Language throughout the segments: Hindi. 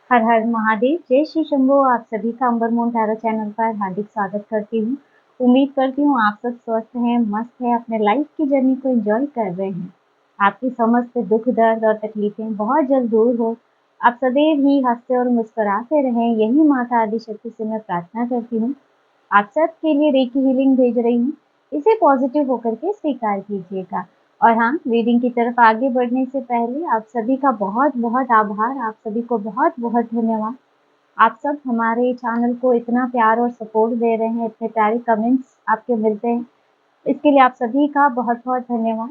हर हर महादेव, जय श्री शंभो। आप सभी का अंबर मून टैरो चैनल पर हार्दिक स्वागत करती हूँ। उम्मीद करती हूँ आप सब स्वस्थ हैं, मस्त हैं, अपने लाइफ की जर्नी को एंजॉय कर रहे हैं। आपकी समस्त दुख दर्द और तकलीफें बहुत जल्द दूर हो। आप सदैव ही हंसते और मुस्कुराते रहें, यही माता आदिशक्ति से मैं प्रार्थना करती हूँ। आप सबके लिए रेकी हीलिंग भेज रही हूँ, इसे पॉजिटिव होकर के स्वीकार कीजिएगा। और हाँ, रीडिंग की तरफ आगे बढ़ने से पहले आप सभी का बहुत बहुत आभार, आप सभी को बहुत बहुत धन्यवाद। आप सब हमारे चैनल को इतना प्यार और सपोर्ट दे रहे हैं, इतने प्यारे कमेंट्स आपके मिलते हैं, इसके लिए आप सभी का बहुत बहुत धन्यवाद।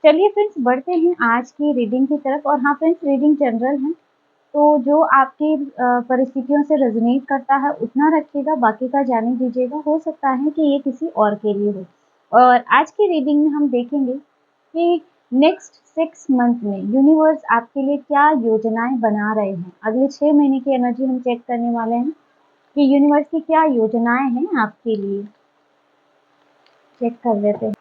चलिए फ्रेंड्स, बढ़ते हैं आज की रीडिंग की तरफ। और हाँ फ्रेंड्स, रीडिंग जनरल है, तो जो आपकी परिस्थितियों से रेजोनेट करता है उतना रखिएगा, बाकी का जाने दीजिएगा। हो सकता है कि ये किसी और के लिए हो। और आज की रीडिंग में हम देखेंगे कि नेक्स्ट 6 मंथ में यूनिवर्स आपके लिए क्या योजनाएं बना रहे हैं। अगले 6 महीने की एनर्जी हम चेक करने वाले हैं कि यूनिवर्स की क्या योजनाएं हैं आपके लिए। चेक कर लेते हैं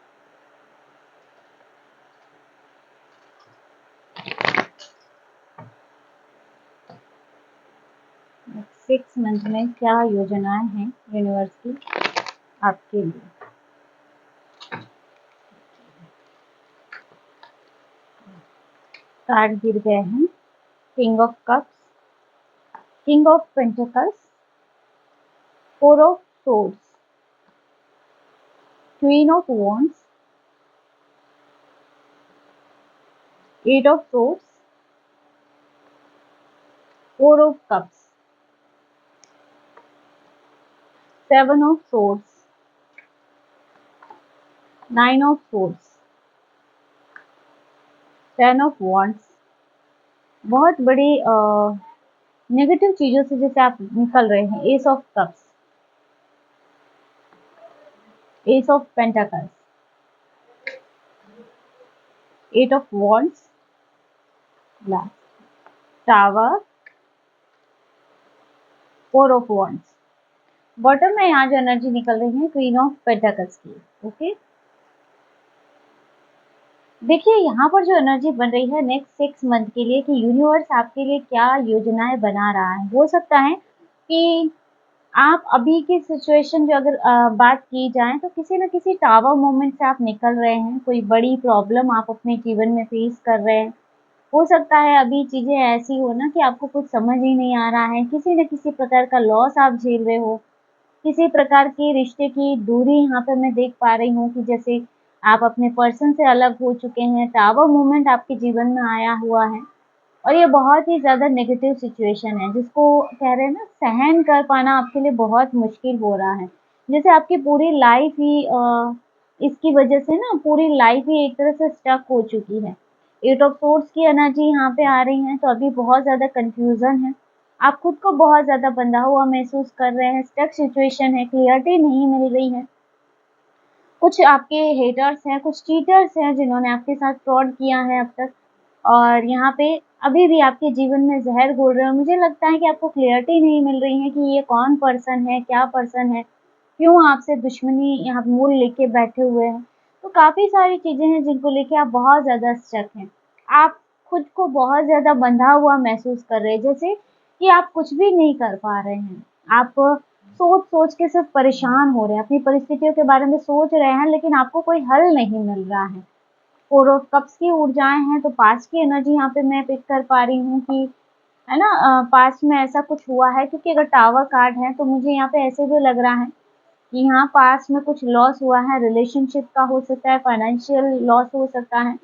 6 मंथ में क्या योजनाएं हैं यूनिवर्स की आपके लिए। कार्ड गिर गए हैं, king of cups, king of pentacles, four of swords, queen of wands, eight of swords, four of cups, seven of swords, nine of swords, ten of wands। बहुत बड़ी नेगेटिव चीजों से जैसे आप निकल रहे हैं। Ace of cups, ace of pentacles, eight of wands, tower, four of wands। Bottom में यहाँ जो एनर्जी निकल रही है क्वीन ऑफ पेंटाकल्स की। ओके, देखिए यहाँ पर जो एनर्जी बन रही है नेक्स्ट 6 मंथ के लिए कि यूनिवर्स आपके लिए क्या योजनाएं बना रहा है। हो सकता है कि आप अभी की सिचुएशन जो अगर बात की जाए तो किसी न किसी टावर मोमेंट से आप निकल रहे हैं। कोई बड़ी प्रॉब्लम आप अपने जीवन में फेस कर रहे हैं। हो सकता है अभी चीजें ऐसी हो ना कि आपको कुछ समझ ही नहीं आ रहा है, किसी न किसी प्रकार का लॉस आप झेल रहे हो, किसी प्रकार के रिश्ते की दूरी यहाँ पे मैं देख पा रही हूँ कि जैसे आप अपने पर्सन से अलग हो चुके हैं। टावर मूवमेंट आपके जीवन में आया हुआ है और ये बहुत ही ज़्यादा नेगेटिव सिचुएशन है जिसको कह रहे हैं ना, सहन कर पाना आपके लिए बहुत मुश्किल हो रहा है। जैसे आपकी पूरी लाइफ ही इसकी वजह से ना पूरी लाइफ ही एक तरह से स्टक हो चुकी है। एट ऑफ सोर्ड्स की एनर्जी यहाँ पे आ रही है, तो अभी बहुत ज़्यादा कंफ्यूजन है। आप खुद को बहुत ज़्यादा बंधा हुआ महसूस कर रहे हैं, स्टक सिचुएशन है, क्लियरिटी नहीं मिल रही है। कुछ आपके हेटर्स हैं, कुछ चीटर्स हैं जिन्होंने आपके साथ फ्रॉड किया है अब तक, और यहाँ पे अभी भी आपके जीवन में ज़हर घोल रहे हैं। मुझे लगता है कि आपको क्लियरिटी नहीं मिल रही है कि ये कौन पर्सन है, क्या पर्सन है, क्यों आपसे दुश्मनी यहाँ मूल लेके बैठे हुए हैं। तो काफ़ी सारी चीज़ें हैं जिनको लेके आप बहुत ज़्यादा स्टक हैं। आप खुद को बहुत ज़्यादा बंधा हुआ महसूस कर रहे हैं, जैसे कि आप कुछ भी नहीं कर पा रहे हैं। आप सोच-सोच के सिर्फ़ परेशान हो रहे हैं, अपनी परिस्थितियों के बारे में सोच रहे हैं, लेकिन आपको कोई हल नहीं मिल रहा है। फोर ऑफ कप्स की ऊर्जाएँ हैं, तो पास्ट की एनर्जी यहाँ पे मैं पिक कर पा रही हूँ कि है ना, पास्ट में ऐसा कुछ हुआ है, क्योंकि अगर टावर कार्ड है तो मुझे यहाँ पे ऐसे भी लग रहा है कि यहाँ पास्ट में कुछ लॉस हुआ है, रिलेशनशिप का हो सकता है, फाइनेंशियल लॉस हो सकता है,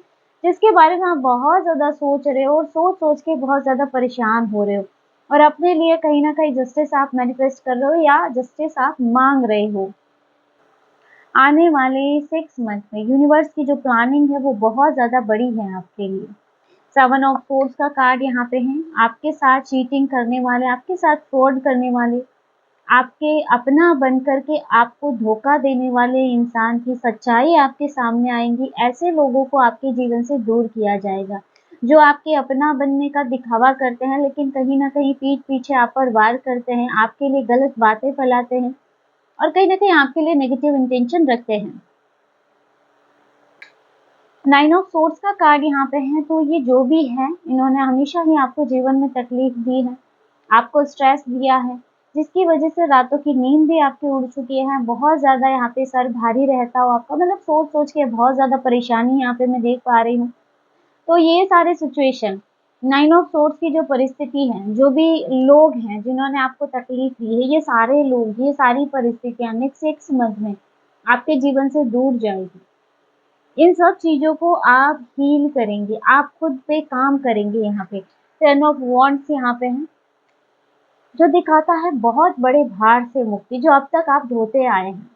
जिसके बारे में आप बहुत ज़्यादा सोच रहे हो और सोच-सोच के बहुत ज़्यादा परेशान हो रहे हो और अपने लिए कहीं न कहीं जस्टिस आप मैनिफेस्ट कर रहे हो या जस्टिस आप माँग रहे हो। आने वाले 6 मंथ में यूनिवर्स की जो प्लानिंग है वो बहुत ज़्यादा बड़ी है आपके लिए। सेवन ऑफ सोर्ड्स का कार्ड यहाँ पे है। आपके साथ चीटिंग करने वाले, आपके साथ फ्रॉड करने वाले, आपके अपना बन कर के आपको धोखा देने वाले इंसान की सच्चाई आपके सामने आएँगी। ऐसे लोगों को आपके जीवन से दूर किया जाएगा, जो आपके अपना बनने का दिखावा करते हैं, लेकिन कहीं न कहीं पीठ पीछे आप पर वार करते हैं, आपके लिए गलत बातें फैलाते हैं और कहीं न कहीं आपके लिए नेगेटिव इंटेंशन रखते हैं। नाइन ऑफ सोर्ड्स का कार्ड यहाँ पे है, तो ये जो भी है, इन्होंने हमेशा ही आपको जीवन में तकलीफ दी है। आपको स्ट्रेस दिया है, जिसकी वजह से रातों की नींद भी आपकी उड़ चुकी है, बहुत ज़्यादा यहाँ पे सर भारी रहता हो आपका, मतलब सोच-सोच के बहुत ज़्यादा परेशानी यहाँ पे मैं देख पा रही हूँ। तो ये सारे सिचुएशन 9 ऑफ सोर्ड्स की जो परिस्थिति है, जो भी लोग हैं जिन्होंने आपको तकलीफ दी है, ये सारे लोग, ये सारी परिस्थितियाँ नेक्स्ट 6 मंथ में आपके जीवन से दूर जाएगी। इन सब चीज़ों को आप हील करेंगे, आप खुद पे काम करेंगे यहाँ पे। 10 ऑफ वांड्स यहाँ पे है, जो दिखाता है बहुत बड़े भार से मुक्ति, जो अब तक आप ढोते आए हैं।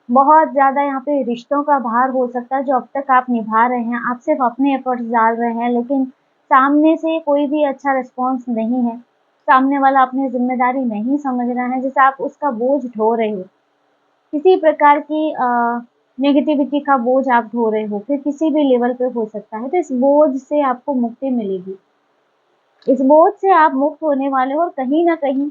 बहुत ज़्यादा यहाँ पे रिश्तों का भार हो सकता है जो अब तक आप निभा रहे हैं, आप सिर्फ़ अपने एफ़र्ट्स डाल रहे हैं, लेकिन सामने से कोई भी अच्छा रिस्पॉन्स नहीं है। सामने वाला अपनी ज़िम्मेदारी नहीं समझ रहा है, जैसे आप उसका बोझ ढो रहे हो। किसी प्रकार की नेगेटिविटी का बोझ आप ढो रहे हो, फिर किसी भी लेवल पे हो सकता है, तो इस बोझ से आपको मुक्ति मिलेगी। इस बोझ से आप मुक्त होने वाले हो और कहीं न कहीं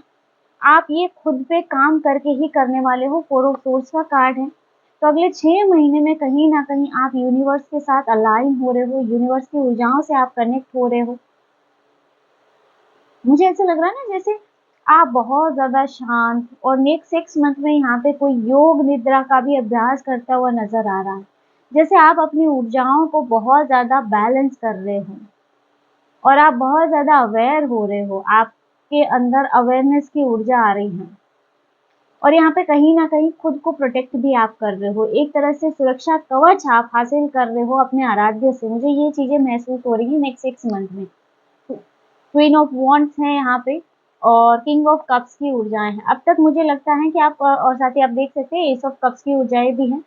आप ये खुद पे काम करके ही करने वाले हो। 4 ऑफ सोर्ड्स का कार्ड है। तो अगले 6 महीने में कहीं न कहीं आप यूनिवर्स के साथ अलाइन हो रहे हो, यूनिवर्स की ऊर्जाओं से आप कनेक्ट हो रहे हो। मुझे ऐसा लग रहा है ना जैसे आप बहुत ज़्यादा शांत, और नेक्स्ट 6 मंथ में यहाँ पे कोई योग निद्रा का भी अभ्यास करता हुआ नज़र आ रहा है। जैसे आप अपनी ऊर्जाओं को बहुत ज़्यादा बैलेंस कर रहे हो और आप बहुत ज़्यादा अवेयर हो रहे हो। आपके अंदर अवेयरनेस की ऊर्जा आ रही है। और यहाँ पे कहीं न कहीं खुद को प्रोटेक्ट भी आप कर रहे हो। एक तरह से सुरक्षा कवच आप हासिल कर रहे हो अपने आराध्य से। मुझे ये चीज़ें महसूस हो रही हैं नेक्स्ट 6 मंथ में। क्वीन ऑफ वांड्स है यहाँ पे और किंग ऑफ कप्स की ऊर्जाएँ हैं। अब तक मुझे लगता है कि आप और साथ ही आप देख सकते हैं एस ऑफ कप्स की ऊर्जाएँ भी हैं।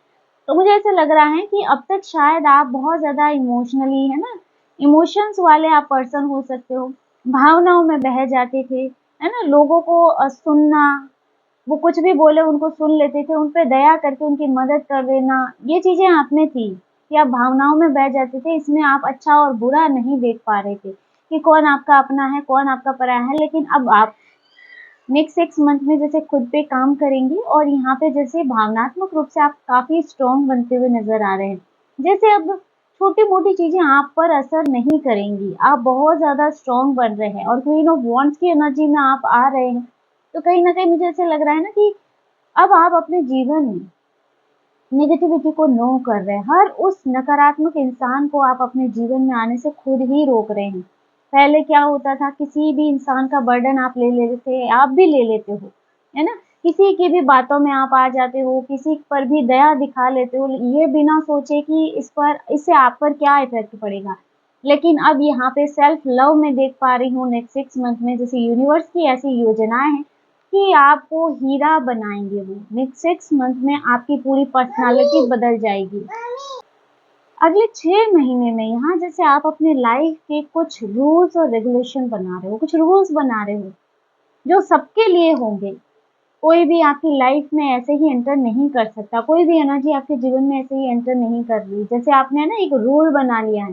तो मुझे ऐसा लग रहा है कि अब तक शायद आप बहुत ज़्यादा इमोशनली, है ना, इमोशंस वाले आप पर्सन हो सकते हो। भावनाओं में बह जाते थे, है ना? लोगों को सुनना, वो कुछ भी बोले उनको सुन लेते थे, उन पे दया करके उनकी मदद कर देना, ये चीज़ें आप में थी कि आप भावनाओं में बह जाते थे। इसमें आप अच्छा और बुरा नहीं देख पा रहे थे कि कौन आपका अपना है, कौन आपका पराया है। लेकिन अब आप नेक्स्ट 6 मंथ में जैसे खुद पे काम करेंगी और यहाँ पे जैसे भावनात्मक रूप से आप काफ़ी स्ट्रॉन्ग बनते हुए नज़र आ रहे हैं। जैसे अब छोटी-मोटी चीज़ें आप पर असर नहीं करेंगी, आप बहुत ज़्यादा स्ट्रॉन्ग बन रहे हैं और क्वीन ऑफ वांड्स की एनर्जी में आप आ रहे हैं। तो कहीं न कहीं मुझे ऐसा लग रहा है ना कि अब आप अपने जीवन में नेगेटिविटी को नो कर रहे हैं। हर उस नकारात्मक इंसान को आप अपने जीवन में आने से खुद ही रोक रहे हैं। पहले क्या होता था, किसी भी इंसान का बर्डन आप ले लेते थे, आप भी ले लेते हो, है ना? किसी की भी बातों में आप आ जाते हो, किसी पर भी दया दिखा लेते हो, ये बिना सोचे कि इससे आप पर क्या इफ़ेक्ट पड़ेगा। लेकिन अब यहाँ पे सेल्फ लव में देख पा रही हूँ नेक्स्ट 6 मंथ में जैसे यूनिवर्स की ऐसी योजनाएँ हैं कि आपको हीरा बनाएँगे वो। नेक्स्ट 6 मंथ में आपकी पूरी पर्सनैलिटी बदल जाएगी। अगले 6 महीने में यहाँ जैसे आप अपने लाइफ के कुछ रूल्स और रेगुलेशन बना रहे हो, कुछ रूल्स बना रहे हो, जो सबके लिए होंगे। कोई भी आपकी लाइफ में ऐसे ही एंटर नहीं कर सकता, कोई भी एनर्जी आपके जीवन में ऐसे ही एंटर नहीं कर रही। जैसे आपने ना एक रूल बना लिया है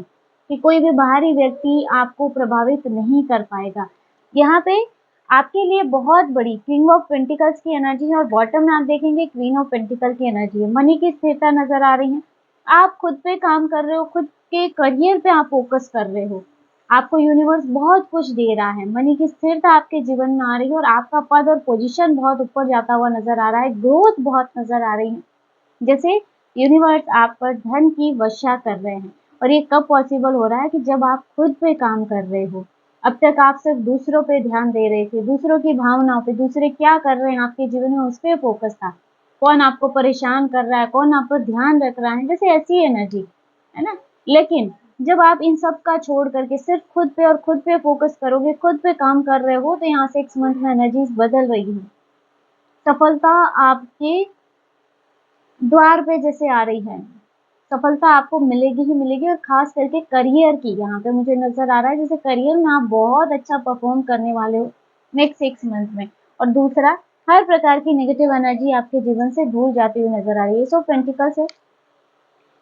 कि कोई भी बाहरी व्यक्ति आपको प्रभावित नहीं कर पाएगा। यहाँ पे आपके लिए बहुत बड़ी किंग ऑफ पेंटिकल्स की एनर्जी है और बॉटम में आप देखेंगे क्वीन ऑफ पेंटिकल की एनर्जी है। मनी की स्थिरता नज़र आ रही है। आप खुद पे काम कर रहे हो, खुद के करियर पे आप फ़ोकस कर रहे हो। आपको यूनिवर्स बहुत कुछ दे रहा है, मनी की स्थिरता आपके जीवन में आ रही है और आपका पद और पोजीशन बहुत ऊपर जाता हुआ नज़र आ रहा है, ग्रोथ बहुत नज़र आ रही है। जैसे यूनिवर्स आप पर धन की वर्षा कर रहे हैं और ये कब पॉसिबल हो रहा है कि जब आप खुद पे काम कर रहे हो। अब तक आप सिर्फ दूसरों पे ध्यान दे रहे थे, दूसरों की भावनाओं पे, दूसरे क्या कर रहे हैं आपके जीवन में उस पे फ़ोकस था। कौन आपको परेशान कर रहा है, कौन आप पर ध्यान रख रहा है, जैसे ऐसी एनर्जी, है ना? लेकिन जब आप इन सब का छोड़ करके सिर्फ खुद पे और खुद पे फ़ोकस करोगे, खुद पे काम कर रहे हो, तो यहाँ से 6 मंथ में एनर्जीज़ बदल रही हैं। सफलता आपके द्वार पे जैसे आ रही है। सफलता आपको मिलेगी ही मिलेगी और ख़ास करके करियर की यहाँ पे मुझे नज़र आ रहा है जैसे करियर में आप बहुत अच्छा परफ़ॉर्म करने वाले हो नेक्स्ट 6 मंथ में। और दूसरा, हर प्रकार की नेगेटिव एनर्जी आपके जीवन से दूर जाती हुई नज़र आ रही है। एस ऑफ पेंटिकल्स है,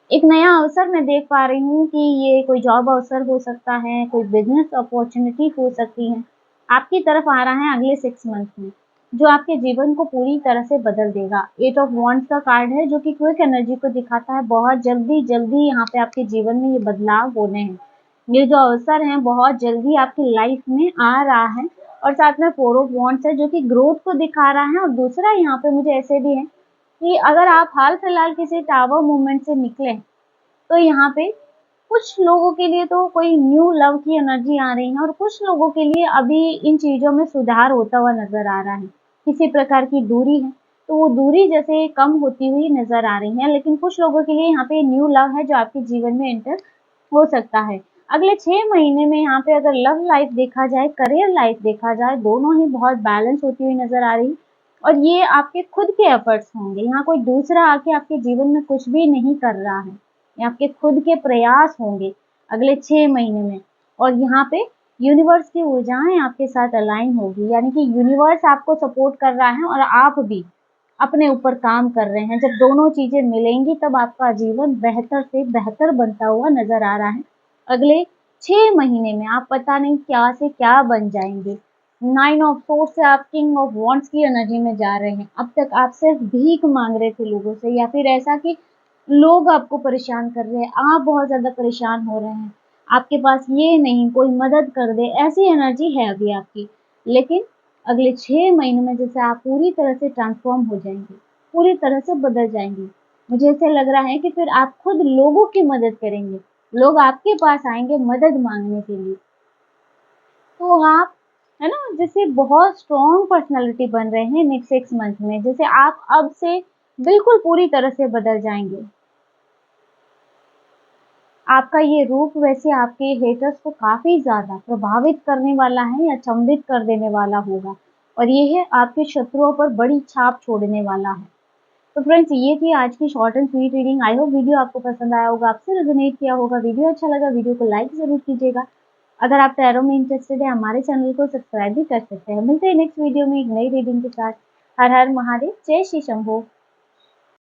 एक नया अवसर मैं देख पा रही हूँ कि ये कोई जॉब अवसर हो सकता है, कोई बिज़नेस अपॉर्च्युनिटी हो सकती है, आपकी तरफ आ रहा है अगले 6 मंथ में, जो आपके जीवन को पूरी तरह से बदल देगा। 8 ऑफ वांड्स का कार्ड है जो कि क्विक एनर्जी को दिखाता है, बहुत जल्दी-जल्दी यहाँ पे आपके जीवन में ये बदलाव होने हैं। ये जो अवसर हैं बहुत जल्दी आपकी लाइफ में आ रहा है और साथ में 4 ऑफ वॉन्ड्स है जो कि ग्रोथ को दिखा रहा है। और दूसरा यहाँ पे मुझे ऐसे भी है कि अगर आप हाल-फिलहाल किसी टावर मूवमेंट से निकले, तो यहाँ पे कुछ लोगों के लिए तो कोई न्यू लव की एनर्जी आ रही है और कुछ लोगों के लिए अभी इन चीज़ों में सुधार होता हुआ नज़र आ रहा है। किसी प्रकार की दूरी है, तो वो दूरी जैसे कम होती हुई नज़र आ रही है, लेकिन कुछ लोगों के लिए यहाँ पे न्यू लव है जो आपके जीवन में एंटर हो सकता है। अगले 6 महीने में यहाँ पे अगर लव लाइफ देखा जाए, करियर लाइफ देखा जाए, दोनों ही बहुत बैलेंस होती हुई नज़र आ रही। और ये आपके खुद के एफर्ट्स होंगे, यहाँ कोई दूसरा आके आपके जीवन में कुछ भी नहीं कर रहा है, ये आपके खुद के प्रयास होंगे अगले 6 महीने में। और यहाँ पे यूनिवर्स की ऊर्जाएं आपके साथ अलाइन होगी, यानी कि यूनिवर्स आपको सपोर्ट कर रहा है और आप भी अपने ऊपर काम कर रहे हैं। जब दोनों चीजें मिलेंगी तब आपका जीवन बेहतर से बेहतर बनता हुआ नजर आ रहा है। अगले 6 महीने में आप पता नहीं क्या से क्या बन जाएंगे। 9 ऑफ सोर्ड्स से आप किंग ऑफ वॉन्ड्स की एनर्जी में जा रहे हैं। अब तक आप सिर्फ भीख मांग रहे थे लोगों से, या फिर ऐसा कि लोग आपको परेशान कर रहे हैं, आप बहुत ज़्यादा परेशान हो रहे हैं, आपके पास ये नहीं, कोई मदद कर दे, ऐसी एनर्जी है अभी आपकी। लेकिन अगले 6 महीनों में जैसे आप पूरी तरह से ट्रांसफ़ॉर्म हो जाएँगे, पूरी तरह से बदल जाएँगे। मुझे ऐसा लग रहा है कि फिर आप खुद लोगों की मदद करेंगे, लोग आपके पास आएँगे मदद माँगने के लिए। तो आप, है ना, जैसे बहुत स्ट्रॉन्ग पर्सनैलिटी बन रहे हैं नेक्स्ट 6 मंथ में, जैसे आप अब से बिल्कुल पूरी तरह से बदल जाएँगे। आपका ये रूप वैसे आपके हेटर्स को काफ़ी ज़्यादा प्रभावित करने वाला है या अचंभित कर देने वाला होगा, और ये है आपके शत्रुओं पर बड़ी छाप छोड़ने वाला है। तो फ्रेंड्स, ये थी आज की short and sweet reading. I hope video आपको पसंद आया होगा, आपसे रेजोनेट किया होगा। वीडियो अच्छा लगा, वीडियो को लाइक ज़रूर कीजिएगा। अगर आप टैरो में इंटरेस्टेड है, हमारे चैनल को सब्सक्राइब भी कर सकते हैं। मिलते हैं नेक्स्ट वीडियो में एक नई रीडिंग के साथ। हर हर महादेव, जय श्री शंभू।